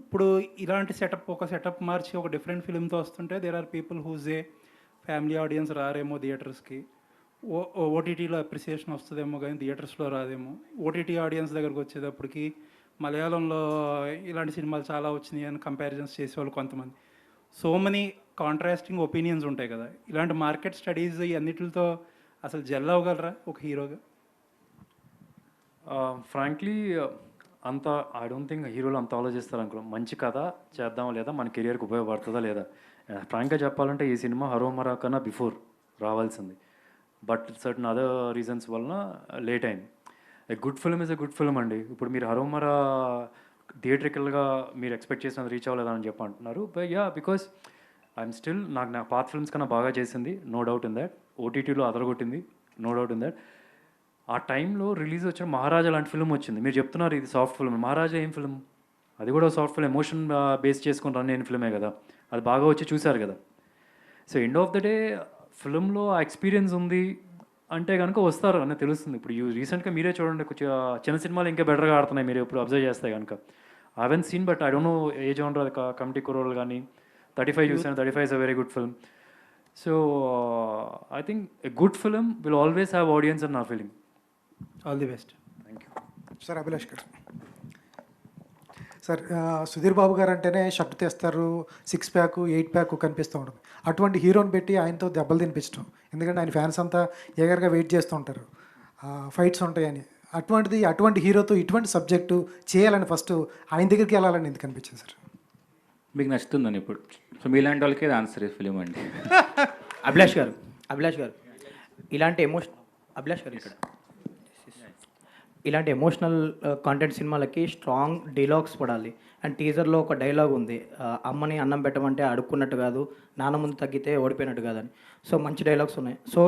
ఇప్పుడు ఇలాంటి ఒక సెటప్ మార్చి ఒక డిఫరెంట్ ఫిలింతో వస్తుంటే there are people whose a family audience రారేమో థియేటర్స్కి, ఓటీటీలో అప్రిసియేషన్ వస్తుందేమో కానీ థియేటర్స్లో రాదేమో. ఓటీటీ ఆడియన్స్ దగ్గరకు వచ్చేటప్పటికి మలయాళంలో ఇలాంటి సినిమాలు చాలా వచ్చినాయి అని కంపారిజన్స్ చేసేవాళ్ళు కొంతమంది. సో మెనీ కాంట్రాస్టింగ్ ఒపీనియన్స్ ఉంటాయి కదా. ఇలాంటి మార్కెట్ స్టడీస్ అన్నిటితో అసలు జెల్ అవ్వగలరా ఒక హీరోగా? ఫ్రాంక్లీ అంత ఐ డోంట్ థింక్ హీరోలు అంత ఆలోచిస్తారు అనుకో. మంచి కథ చేద్దామా లేదా, మన కెరియర్కి ఉపయోగపడుతుందా లేదా. ఫ్రాంక్గా చెప్పాలంటే ఈ సినిమా హరోమరా కన్నా బిఫోర్ రావాల్సింది, బట్ సర్టన్ అదర్ రీజన్స్ వలన లేట్ అయింది. A good film is a good film అండి. ఇప్పుడు మీరు హరోమరా థియేట్రికల్గా మీరు ఎక్స్పెక్ట్ చేసినంత రీచ్ అవ్వలేదా అని చెప్పి అంటున్నారు. But yeah, because I'm still నా పాత ఫిల్మ్స్ కన్నా బాగా చేసింది, నో డౌట్ ఇన్ దాట్. ఓటీటీలో అదరగొట్టింది, నో డౌట్ ఇన్ దాట్. ఆ టైంలో రిలీజ్ వచ్చిన మహారాజా లాంటి ఫిల్మ్ వచ్చింది. మీరు చెప్తున్నారు ఇది సాఫ్ట్ ఫిల్మ్, మహారాజా ఏం ఫిల్మ్? అది కూడా సాఫ్ట్ ఫిల్మ్, ఎమోషన్ బేస్ చేసుకొని రన్ అయిన ఫిల్మే కదా. అది బాగా వచ్చి చూశారు కదా. So end of the day ఫిల్మ్లో ఆ ఎక్స్పీరియన్స్ ఉంది అంటే కనుక వస్తారు అని తెలుస్తుంది. ఇప్పుడు రీసెంట్గా మీరే చూడండి, కొంచెం చిన్న సినిమాలు ఇంకా బెటర్గా ఆడుతున్నాయి మీరు ఇప్పుడు అబ్జర్వ్ చేస్తే కనుక. I haven't seen, but I don't know a genre committee Kurrollu కానీ. 35 చూసాను, 35 is a very good film. So I think a good film will always have audience అని నా feeling. All the best. Thank you sir. Abhilash గారు సార్, సుధీర్ బాబు గారు అంటేనే షర్ట్ తెస్తారు, 6 ప్యాక్ 8 ప్యాక్ కనిపిస్తూ ఉంటుంది. అటువంటి హీరోని పెట్టి ఆయనతో దెబ్బలు తినిపించడం, ఎందుకంటే ఆయన ఫ్యాన్స్ అంతా ఎగరగా వెయిట్ చేస్తూ ఉంటారు ఫైట్స్ ఉంటాయని. అటువంటి హీరోతో ఇటువంటి సబ్జెక్టు చేయాలని ఫస్ట్ ఆయన దగ్గరికి వెళ్ళాలని ఎందుకు అనిపించింది సార్? మీకు నచ్చుతుందని ఇప్పుడు. సో మీలాంటి వాళ్ళకి ఆన్సర్ ఫిలిం అండి. అభిలాష్ గారు ఇలాంటి ఇలాంటి ఎమోషనల్ కాంటెంట్ సినిమాలకి స్ట్రాంగ్ డైలాగ్స్ పడాలి. అండ్ టీజర్లో ఒక డైలాగ్ ఉంది, అమ్మని అన్నం పెట్టమంటే అడుక్కున్నట్టు కాదు, నాన్న ముందు తగ్గితే ఓడిపోయినట్టు కాదని. సో మంచి డైలాగ్స్ ఉన్నాయి. సో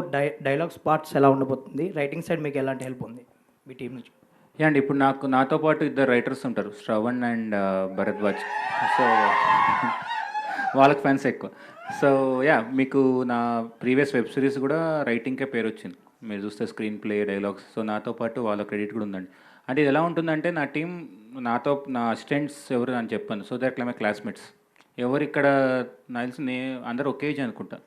డైలాగ్స్ పార్ట్స్ ఎలా ఉండబోతుంది? రైటింగ్ సైడ్ మీకు ఎలాంటి హెల్ప్ ఉంది మీ టీం నుంచి? యా అండి, ఇప్పుడు నాతో పాటు 2 రైటర్స్ ఉంటారు, శ్రవణ్ అండ్ భరద్వాజ్. సో వాళ్ళకి ఫ్యాన్స్ ఎక్కువ. సో యా, మీకు నా ప్రీవియస్ వెబ్ సిరీస్ కూడా రైటింగ్కే పేరు వచ్చింది. మీరు చూస్తే స్క్రీన్ ప్లే, డైలాగ్స్. సో నాతో పాటు వాళ్ళ క్రెడిట్ కూడా ఉందండి. అంటే ఇది ఎలా ఉంటుందంటే నా టీం నా అసిస్టెంట్స్ ఎవరు అని చెప్పాను. సో దట్ మై క్లాస్మేట్స్ ఎవరు ఇక్కడ నాకు తెలిసి అందరు ఒకే ఏజ్ అనుకుంటా.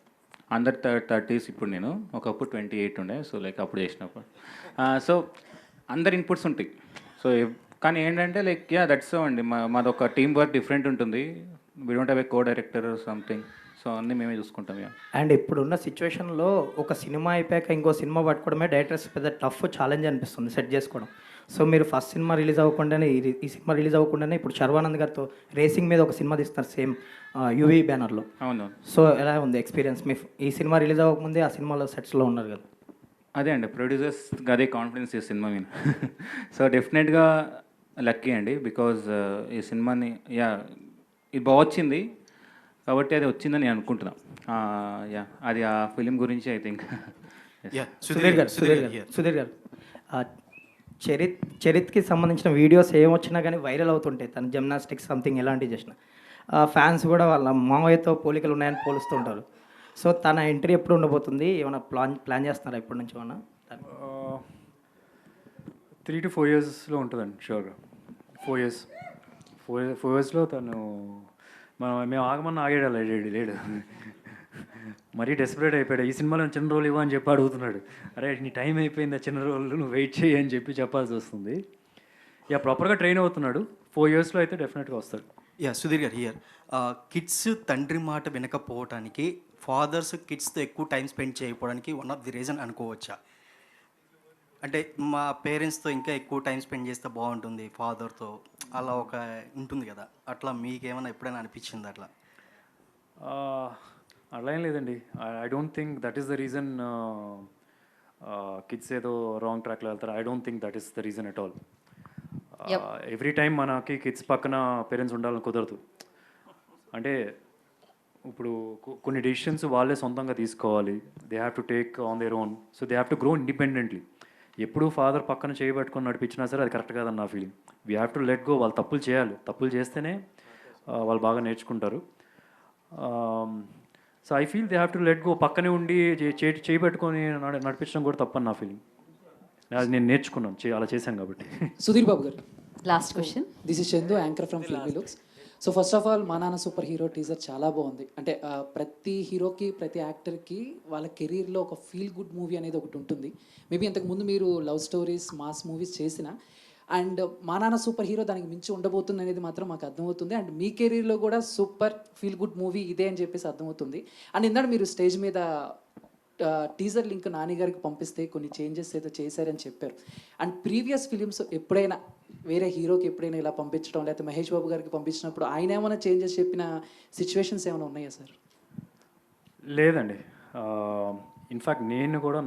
అందరు 30s. ఇప్పుడు నేను ఒకప్పుడు 28 ఉండే. సో లైక్ అప్పుడు చేసినప్పుడు సో అందరు ఇన్పుట్స్ ఉంటాయి. సో కానీ ఏంటంటే లైక్ దట్స్ సో అండి, మాదొక టీం వర్క్ డిఫరెంట్ ఉంటుంది. We don't have a co director something. So అన్నీ మేమే చూసుకుంటాం. అండ్ ఇప్పుడున్న సిచ్యువేషన్లో ఒక సినిమా అయిపోయాక ఇంకో సినిమా పట్టుకోవడమే డైరెక్టర్స్ పెద్ద టఫ్ ఛాలెంజ్ అనిపిస్తుంది సెట్ చేసుకోవడం. సో మీరు ఫస్ట్ సినిమా రిలీజ్ అవ్వకుండానే ఈ సినిమా రిలీజ్ అవ్వకుండానే ఇప్పుడు శర్వానంద్ గారితో రేసింగ్ మీద ఒక సినిమా తీస్తున్నారు సేమ్ యూవీ బ్యానర్లో. అవును. సో ఎలా ఉంది ఎక్స్పీరియన్స్? మీ ఈ సినిమా రిలీజ్ అవ్వకముందే ఆ సినిమాలో సెట్స్లో ఉన్నారు కదా. అదే అండి, ప్రొడ్యూసర్స్ అదే కాన్ఫిడెన్స్ ఈ సినిమా మీద. సో డెఫినెట్గా లక్కీ అండి, బికాజ్ ఈ సినిమాని ఇది బాగా వచ్చింది కాబట్టి అది వచ్చిందని నేను అనుకుంటున్నాను. అది ఆ ఫిలిం గురించి ఐ థింక్. సుధీర్ గారు చరిత్కి సంబంధించిన వీడియోస్ ఏమొచ్చినా కానీ వైరల్ అవుతుంటాయి. తన జిమ్నాస్టిక్స్ సంథింగ్ ఎలాంటివి చేసిన ఫ్యాన్స్ కూడా వాళ్ళ మామయ్యతో పోలికలు ఉన్నాయని పోలుస్తుంటారు. సో తన ఎంట్రీ ఎప్పుడు ఉండబోతుంది? ఏమైనా ప్లాన్ చేస్తున్నారా ఇప్పటి నుంచి? ఏమన్నా 3 to 4 yearsలో ఉంటుందండి షూర్గా. 4 yearsలో తను మేము ఆగమని ఆగాడు లేడు. మరీ డెస్పరేట్ అయిపోయాడు. ఈ సినిమాలో చిన్న రోల్ ఇవ్వ అని చెప్పి అడుగుతున్నాడు. అరే నీ టైం అయిపోయింది, చిన్న రోల్ నువ్వు వెయిట్ చేయి అని చెప్పాల్సి వస్తుంది. ప్రాపర్గా ట్రైన్ అవుతున్నాడు. 4 yearsలో అయితే డెఫినెట్గా వస్తాడు. సుధీర్ గారు హియర్. కిడ్స్ తండ్రి మాట వినకపోవడానికి, ఫాదర్స్ కిడ్స్తో ఎక్కువ టైం స్పెండ్ చేయకపోవడానికి వన్ ఆఫ్ ది రీజన్ అనుకోవచ్చా? అంటే మా పేరెంట్స్తో ఇంకా ఎక్కువ టైం స్పెండ్ చేస్తే బాగుంటుంది ఫాదర్తో, అలా ఒక ఉంటుంది కదా, అట్లా మీకేమైనా ఎప్పుడైనా అనిపించింది అట్లా? అలా ఏం లేదండి. I don't think that is the reason kids ఏదో రాంగ్ ట్రాక్లో వెళ్తారు. I don't think that is the reason at all. Every time మనకి కిడ్స్ పక్కన పేరెంట్స్ ఉండాలని కుదరదు. అంటే ఇప్పుడు కొన్ని డెసిషన్స్ వాళ్ళే సొంతంగా తీసుకోవాలి. They have to take on their own. So they have to grow independently. ఎప్పుడు ఫాదర్ పక్కన చేయబెట్టుకొని నడిపించినా సరే అది కరెక్ట్ కాదని నా feeling. We have to let go. వాళ్ళు తప్పులు చేయాలి. తప్పులు చేస్తేనే వాళ్ళు బాగా నేర్చుకుంటారు. So I feel they have to let go. పక్కనే ఉండి చేయబెట్టుకొని నడిపించడం కూడా తప్పని నా ఫీలింగ్. అది నేను నేర్చుకున్నాను, అలా చేశాను కాబట్టి. సుధీర్ బాబు గారు, last question. This is Chandu, anchor from filmy looks. So first of all మా నాన్న సూపర్ హీరో టీజర్ చాలా బాగుంది. అంటే ప్రతి హీరోకి, ప్రతి యాక్టర్కి వాళ్ళ కెరీర్లో ఒక ఫీల్ గుడ్ మూవీ అనేది ఒకటి ఉంటుంది. మేబీ ఇంతకుముందు మీరు లవ్ స్టోరీస్, మాస్ మూవీస్ చేసిన, అండ్ మా నాన్న సూపర్ హీరో దానికి మించి ఉండబోతుంది అనేది మాత్రం మాకు అర్థమవుతుంది. అండ్ మీ కెరీర్లో కూడా సూపర్ ఫీల్ గుడ్ మూవీ ఇదే అని చెప్పేసి అర్థమవుతుంది. అండ్ ఇందాక మీరు స్టేజ్ మీద టీజర్ లింక్ నాని గారికి పంపిస్తే కొన్ని చేంజెస్ ఏదో చేశారని చెప్పారు. అండ్ ప్రీవియస్ ఫిలిమ్స్ ఎప్పుడైనా వేరే హీరోకి ఎప్పుడైనా ఇలా పంపించడం, లేకపోతే మహేష్ బాబు గారికి పంపించినప్పుడు ఆయన ఏమైనా చేంజెస్ చెప్పిన సిచ్యువేషన్స్ ఏమైనా ఉన్నాయా సార్? లేదండి. ఇన్ఫ్యాక్ట్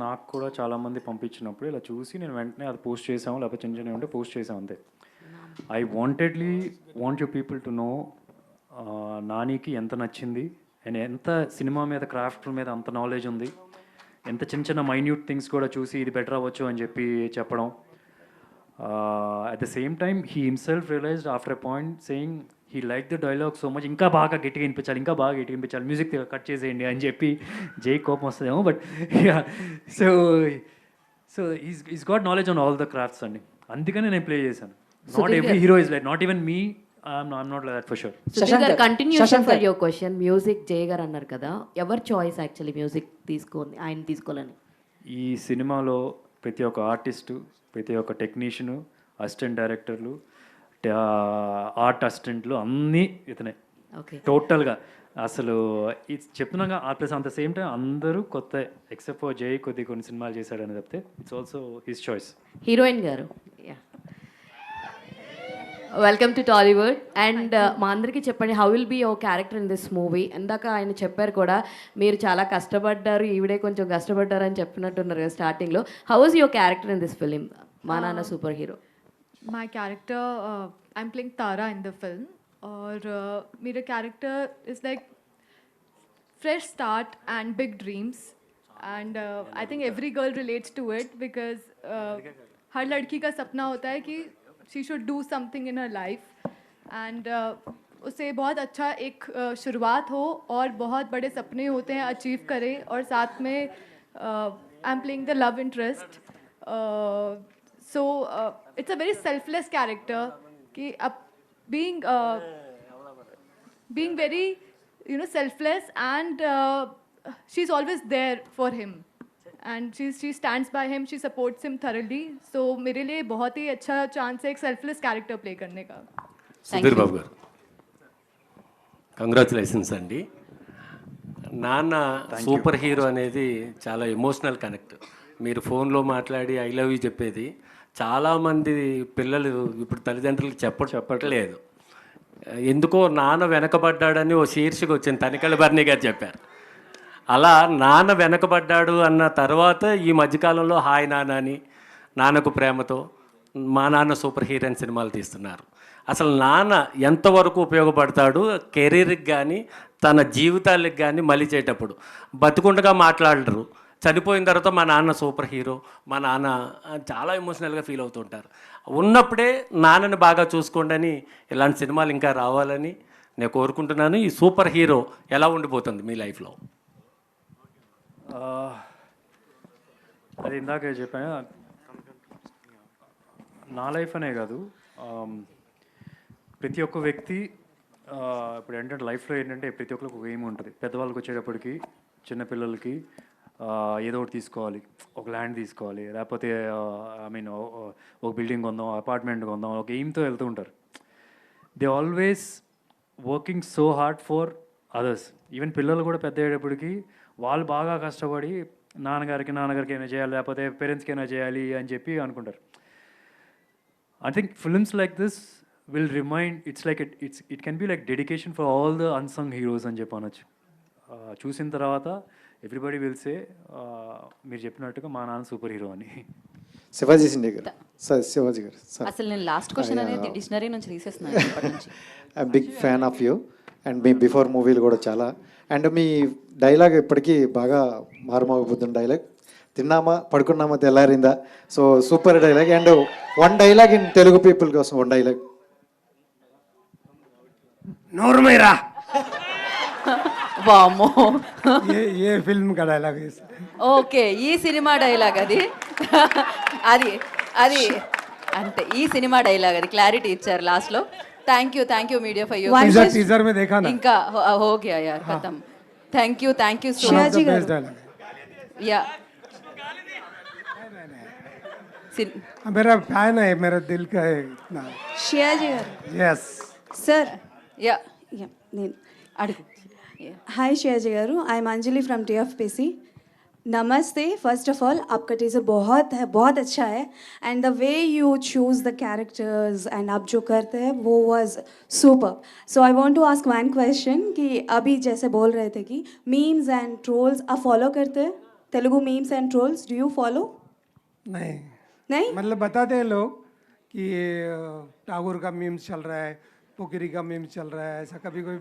నాకు కూడా చాలామంది పంపించినప్పుడు ఇలా చూసి నేను వెంటనే అది పోస్ట్ చేసాము, లేకపోతే చిన్న చిన్న ఉంటే పోస్ట్ చేసాం అంతే. I want you people to know నానికి ఎంత నచ్చింది అండ్ ఎంత సినిమా మీద, క్రాఫ్ట్ మీద అంత నాలెడ్జ్ ఉంది. ఎంత చిన్న చిన్న మైన్యూట్ థింగ్స్ కూడా చూసి ఇది బెటర్ అవ్వచ్చు అని చెప్పడం. At the same time he himself realized after a point saying he like the dialogue so much, ఇంకా బాగా గట్టిగా వినిపించాలి, మ్యూజిక్ కట్ చేసేయండి అని చెప్పి జై కోపం వస్తుందేమో. But so is got knowledge on all the crafts అండి. అందుకనే నేను ప్లే చేశాను. Not every hero is like, not even me, I'm not like that for sure. Sudheer గారు, continuation for your question. Music Jaya గారు అన్నారు కదా, ఎవరి చాయిస్ యాక్చువల్లీ మ్యూజిక్ ఆయన తీసుకోవాలని? ఈ సినిమాలో ప్రతి ఒక్క ఆర్టిస్టు, ప్రతి ఒక్క టెక్నీషియను, అసిస్టెంట్ డైరెక్టర్లు, ఆర్ట్ అసిస్టెంట్లు అన్నీ ఇతనే టోటల్గా. అసలు ఇది చెప్తున్నాగా ప్లస్ అంత సేమ్ టైం అందరూ కొత్త, ఎక్సెప్ట్ ఫర్ జై కొన్ని సినిమాలు చేశాడని చెప్తే it's also his choice. Heroine గారు, వెల్కమ్ టు టాలీవుడ్. అండ్ మా అందరికీ చెప్పండి, how will be your character in this movie? ఇందాక ఆయన చెప్పారు కూడా, మీరు చాలా కష్టపడ్డారు, ఈవిడే కొంచెం కష్టపడ్డారు అని చెప్పినట్టున్నారు కదా స్టార్టింగ్లో. How is your character in this film, మా నాన్న super hero? My character, I'm playing Tara in the film. और मेरा character is like fresh start and big dreams. And I think every girl relates to it because हर लड़की का सपना होता है कि she should do something in her life. And उसे बहुत अच्छा एक शुरुआत हो और बहुत बड़े सपने होते हैं अचीव करे, और साथ में I'm playing the love interest. It's a very selfless character. Being being very, selfless, and she's always there for him, and she stands by him, she supports him thoroughly. So मेरे लिए बहुत ही अच्छा चांस है एक सेल्फलेस कैरेक्टर प्ले करने का. సుధీర్ బాబు గారు, కంగ్రాచులేషన్స్ అండి. నాన్న సూపర్ హీరో అనేది చాలా ఎమోషనల్ కనెక్ట్. మీరు ఫోన్లో మాట్లాడి ఐ లవ్ యూ చెప్పేది చాలామంది పిల్లలు ఇప్పుడు తల్లిదండ్రులకు చెప్పట్లేదు. ఎందుకో నాన్న వెనకబడ్డాడని ఓ శీర్షిక వచ్చింది, తనికెళ్ళ బర్నీ గారు చెప్పారు. అలా నాన్న వెనకబడ్డాడు అన్న తర్వాత ఈ మధ్యకాలంలో హాయ్ నాన్న అని, నాన్నకు ప్రేమతో, మా నాన్న సూపర్ హీరో అని సినిమాలు తీస్తున్నారు. అసలు నాన్న ఎంతవరకు ఉపయోగపడతాడు కెరీర్కి కానీ తన జీవితాలకు కానీ మలిచేటప్పుడు? బతుకుండగా మాట్లాడరు, చనిపోయిన తర్వాత మా నాన్న సూపర్ హీరో, మా నాన్న చాలా ఎమోషనల్గా ఫీల్ అవుతుంటారు. ఉన్నప్పుడే నాన్నని బాగా చూసుకోండి అని ఇలాంటి సినిమాలు ఇంకా రావాలని నేను కోరుకుంటున్నాను. ఈ సూపర్ హీరో ఎలా ఉండిపోతుంది మీ లైఫ్లో? అది ఇందాకే చెప్పాను, నా లైఫ్ అనే కాదు, ప్రతి ఒక్క వ్యక్తి ఇప్పుడు ఏంటంటే లైఫ్లో ఏంటంటే ప్రతి ఒక్కరికి ఒక ఎయిమ్ ఉంటుంది. పెద్దవాళ్ళకి వచ్చేటప్పటికి చిన్నపిల్లలకి ఏదో ఒకటి తీసుకోవాలి, ఒక ల్యాండ్ తీసుకోవాలి, లేకపోతే ఒక బిల్డింగ్ కొందాం, అపార్ట్మెంట్ కొందాం, ఒక ఎయిమ్తో వెళ్తూ ఉంటారు. They always working so hard for others. Even పిల్లలు కూడా పెద్ద అయ్యేటప్పటికి వాళ్ళు బాగా కష్టపడి నాన్నగారికి ఏమైనా చేయాలి, లేకపోతే పేరెంట్స్కి ఏమైనా చేయాలి అని చెప్పి అనుకుంటారు. I think films like this will remind, it can be like dedication for all the unsung heroes అని చెప్పనొచ్చు. చూసిన తర్వాత ఎవ్రీబడి విల్ సే మీరు చెప్పినట్టుగా మా నాన్న సూపర్ హీరో అని. శివాజీ సిండే గారు, సార్ శివాజీ గారు, సార్ అసలు నేను లాస్ట్ క్వశ్చన్ అనేది డిక్షనరీ నుంచి తీసేస్తున్నాను ఇప్పటి నుంచి. I big fan of you and మీ బిఫోర్ మూవీలు కూడా చాలా. అండ్ మీ డైలాగ్ ఇప్పటికీ బాగా మారుమోగిపోతుంది డైలాగ్, తిన్నామా పడుకున్నామా తెల్లారిందా. So super dialogue. And one dialogue in Telugu people కోసం వన్ డైలాగ్. నోర్మైరా వామ్మో, ఏ ఫిల్మ్ కా డైలాగ్? ఓకే, ఈ సినిమా డైలాగ్ అది అది అది అంటే ఈ సినిమా డైలాగ్ అది క్లారిటీ ఇచ్చారు లాస్ట్లో. Thank you media for your teaser మే देखा ना, ఇంకా हो गया यार खत्म. Thank you so much. Yeah मेरा फैन है, मेरा दिल का है इतना. షియాజీ గారు. Yes sir. యా నేను అడుగు. Hi Shiyaji garu, I am Anjali from TFPC. नमस्ते. फर्स्ट ऑफ ऑल आपका टीज़र बहुत अच्छा है and the way you choose the characters and आप जो करते हैं वो was super. So I want to ask one question कि अभी जैसे बोल रहे थे कि मीम्स एंड ट्रोल्स आप फॉलो करते हैं? Telugu memes and trolls do you follow? नहीं मतलब बताते हैं लोग कि टागोर का मीम्स चल रहा है, पोखरी का मीम्स चल रहा है, ऐसा कभी कोई,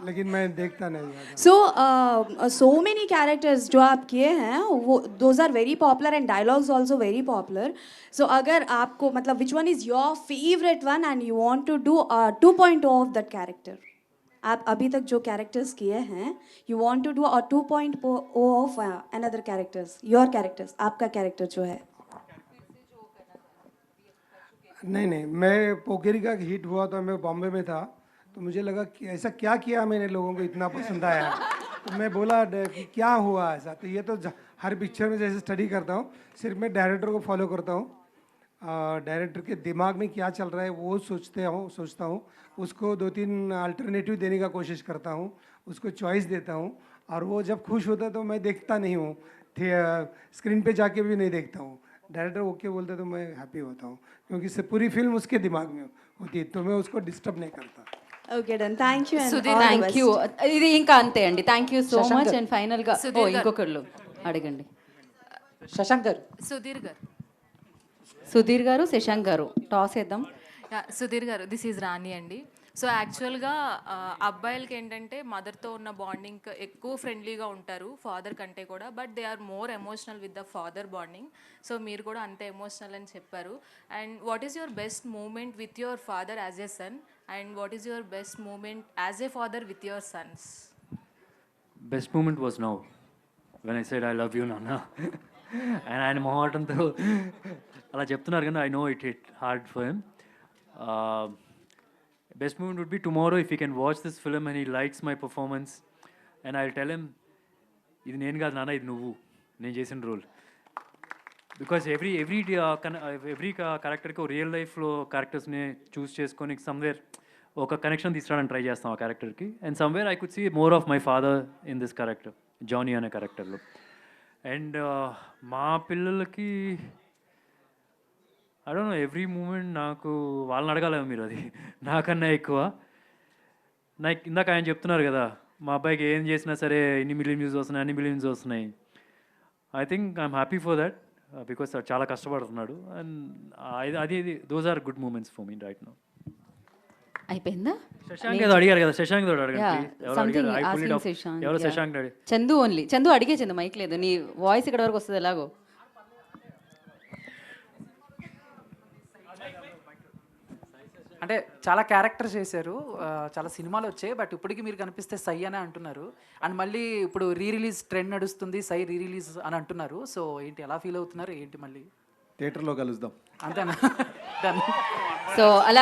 लेकिन मैं देखता नहीं. सो मेनी कैरेक्टर्स जो आप किए हैं वो those are very popular and dialogues also very popular. So अगर आपको मतलब which one is your favourite one and you want to do 2.0 of that character? आप अभी तक जो कैरेक्टर्स किए हैं you want to do 2.0 of another characters, your characters, आपका कैरेक्टर जो है. नहीं, मैं पोखरी का हिट हुआ तो मैं बॉम्बे में था, तो मुझे लगा कि ऐसा क्या किया मैंने, लोगों को इतना पसंद आया. तो मैं बोला कि क्या हुआ ऐसा. तो ये तो हर पिक्चर में जैसे स्टडी करता हूँ, सिर्फ मैं डायरेक्टर को फॉलो करता हूँ, डायरेक्टर के दिमाग में क्या चल रहा है वो सोचता हूँ, उसको 2-3 अल्टरनेटिव देने का कोशिश करता हूँ, उसको चॉइस देता हूँ, और वो जब खुश होता है तो मैं देखता नहीं हूँ, स्क्रीन पे जाके भी नहीं देखता हूँ. डायरेक्टर ओके बोलते तो मैं हैप्पी होता हूँ, क्योंकि पूरी फिल्म उसके दिमाग में होती है, तो मैं उसको डिस्टर्ब नहीं करता. Okay done, thank you. Thank you. ఇది ఇంకా అంతే అండి. Thank you so much. And ఫైనల్గా ఇంకొకళ్ళు అడగండి. శశాంక్ గారు. సుధీర్ గారు, శశాంక్ గారు టాస్ వేద్దాం. సుధీర్ గారు, దిస్ ఈజ్ రాణి అండి. సో యాక్చువల్గా అబ్బాయిలకి ఏంటంటే మదర్తో ఉన్న బాండింగ్ ఎక్కువ ఫ్రెండ్లీగా ఉంటారు ఫాదర్ కంటే కూడా, but they are more emotional with the father bonding. So మీరు కూడా అంతే ఎమోషనల్ అని చెప్పారు. And what is your best moment with your father as a son, and what is your best moment as a father with your sons? Best moment was now when I said I love you, Nana. And ఆయన మొహమాటంతో అలా చెప్తున్నారు కానీ I know it hit hard for him. Best moment would be tomorrow if you can watch this film and he likes my performance and I tell him ఇది నేను కాదు నాన్న, ఇది నువ్వు, నేను చేసిన రోల్. బికాస్ ఎవ్రీ క్యారెక్టర్కి రియల్ లైఫ్లో క్యారెక్టర్స్ని చూస్ చేసుకొని సమ్వేర్ ఒక కనెక్షన్ తీసుకురావడానికి ట్రై చేస్తాం ఆ క్యారెక్టర్కి. And somewhere I could see more of my father in this character, Johnny అనే క్యారెక్టర్లో. అండ్ మా పిల్లలకి I don't know, every moment నాకు వాళ్ళని అడగాలేమో మీరు, అది నాకన్నా ఎక్కువ. నాకు ఇందాక ఆయన చెప్తున్నారు కదా, మా అబ్బాయికి ఏం చేసినా సరే ఇన్ని మిలియన్ వ్యూస్ వస్తున్నాయి, అన్ని మిలియన్స్ వస్తున్నాయి. I think I'm happy for that because చాలా కష్టపడుతున్నాడు. అండ్ అది those are good moments for me right now. అయిపోయిందా? శశాంక్ ఏదో అడిగారు కదా, శశాంక్ తోడు అడగండి. ఎవరో శశాంక్ అడిగారు. చందు ఓన్లీ, చందు అడిగే, చందు మైక్ లేదు, నీ వాయిస్ ఇక్కడ వరకు వస్తుంది ఎలాగో. అంటే చాలా క్యారెక్టర్స్ చేశారు, చాలా సినిమాలు వచ్చాయి, బట్ ఇప్పటికీ మీరు కనిపిస్తే సై అనే అంటున్నారు. అండ్ మళ్ళీ ఇప్పుడు రీ రిలీజ్ ట్రెండ్ నడుస్తుంది, సై రీ రిలీజ్ అని అంటున్నారు. సో ఏంటి, ఎలా ఫీల్ అవుతున్నారు ఏంటి? మళ్ళీ థియేటర్లో కలుద్దాం సో అలా